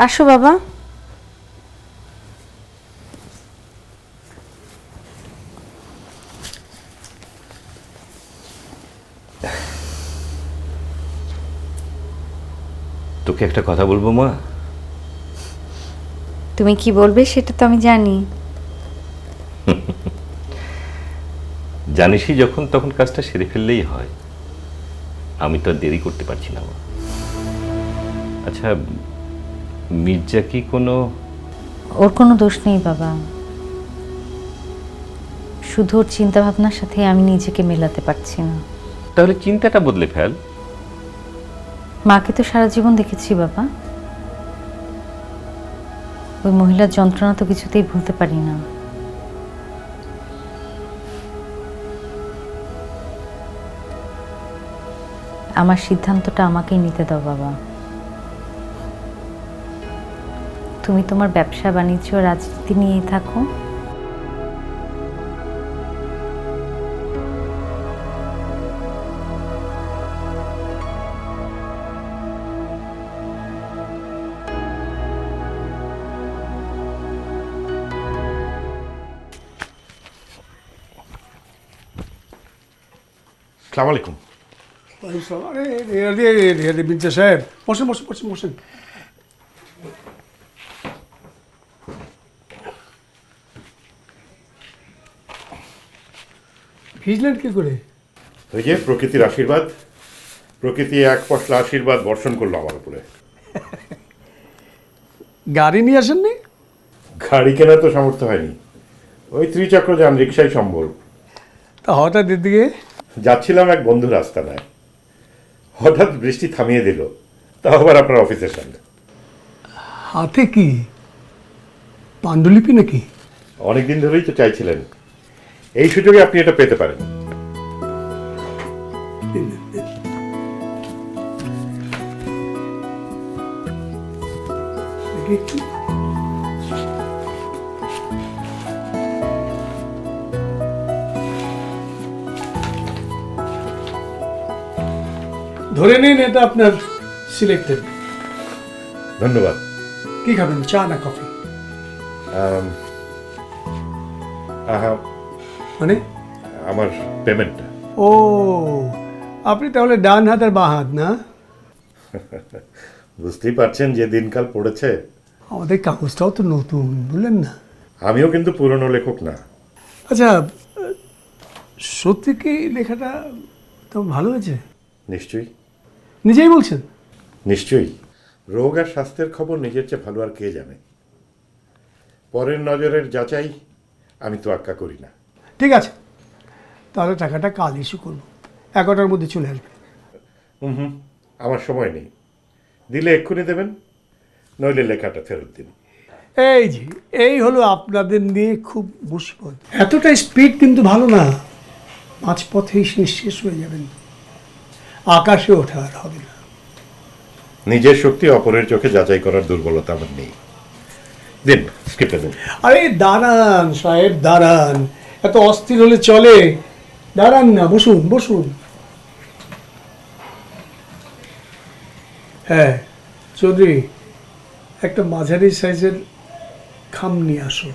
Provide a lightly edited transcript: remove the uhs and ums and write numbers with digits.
আসো বাবা। তোকে একটা কথা বলবো মা। তুমি কি বলবে সেটা তো আমি জানি। জানিসই যখন তখন কাজটা সেরে ফেললেই হয়। আমি তো আর দেরি করতে পারছি না মা। আচ্ছা, মির্জা কি কোনো... ওর কোনো দোষ নেই বাবা, শুধু ওর চিন্তা ভাবনার সাথে আমি নিজেকে মেলাতে পারছি না। তাহলে চিন্তাটা বদলে ফেল। মাকে তো সারা জীবন দেখেছি বাবা, ওই মহিলার যন্ত্রণা তো কিছুতেই ভুলতে পারি না। আমার সিদ্ধান্তটা আমাকেই নিতে দাও বাবা। তুমি তোমার ব্যবসা বাণিজ্য রাজনীতি নিয়েই থাকো। আসসালামু আলাইকুম। আরে মির্জা সাহেব, বসেন বসেন বসেন বসেন। ভিজলেন কি করে? ওই যে প্রকৃতির আশীর্বাদ, প্রকৃতি এক পশলা আশীর্বাদ বর্ষণ করলো আমার উপরে। গাড়ি নিয়ে আসেননি? গাড়ি কেনার তো সামর্থ্য হয়নি, ওই ত্রিচক্রযান রিক্সাই সম্বল। তা হঠাৎ এদিকে? যাচ্ছিলাম এক বন্ধুর আস্তানায়, হঠাৎ বৃষ্টি থামিয়ে দিল, তাও আবার আপনার অফিসের সামনে। হাতে কি পাণ্ডুলিপি নাকি? অনেকদিন ধরেই তো চাইছিলেন, এই সুযোগে আপনি এটা পেতে পারেন। দেখি একটু। ধরে নিন এটা আপনার সিলেক্টেড। ধন্যবাদ। কি খাবেন, চা না কফি? আহা, মানে আমার পেমেন্টটা। ও, আপনি তাহলে ডান হাত আর বাঁ হাত না? বুঝতেই পারছেন যে দিনকাল পড়েছে। আমাদের কাগজটাও তো নতুন, বুঝলেন না? আমিও কিন্তু পুরনো লেখক না। আচ্ছা, সত্যি কি লেখাটা তো ভালো হয়েছে? নিশ্চয়ই নিজেই বলছেন? নিশ্চয়ই। রোগ আর স্বাস্থ্যের খবর নিজের চেয়ে ভালো আর কে জানে। পরের নজরের যাচাই আমি তো আক্কা করি না। ঠিক আছে, তাহলে টাকাটা কাল ইস্যু করবো, 11টার মধ্যে চলে আসবে। হুম, আমার সময় নেই, দিলে এক্ষুনি দেবেন, নইলে লেখাটা ফেরত দিন। এই যে, এই হলো আপনাদের নিয়ে খুব মুশকিল। এতটা স্পিড কিন্তু ভালো না, মাঝপথেই নিঃশেষ হয়ে যাবেন, আকাশে ওঠা আর হবে না। নিজের শক্তি অপরের চোখে যাচাই করার দুর্বলতা আমার নেই। দিন, স্ক্রিপ্টে দিন। আরে দাঁড়ান সাহেব, দাঁড়ান, এত অস্থির হলে চলে? দাঁড়ান না, বসুন বসুন। হ্যাঁ চৌধুরী, একটা মাঝারি সাইজের খাম নিয়ে আসো।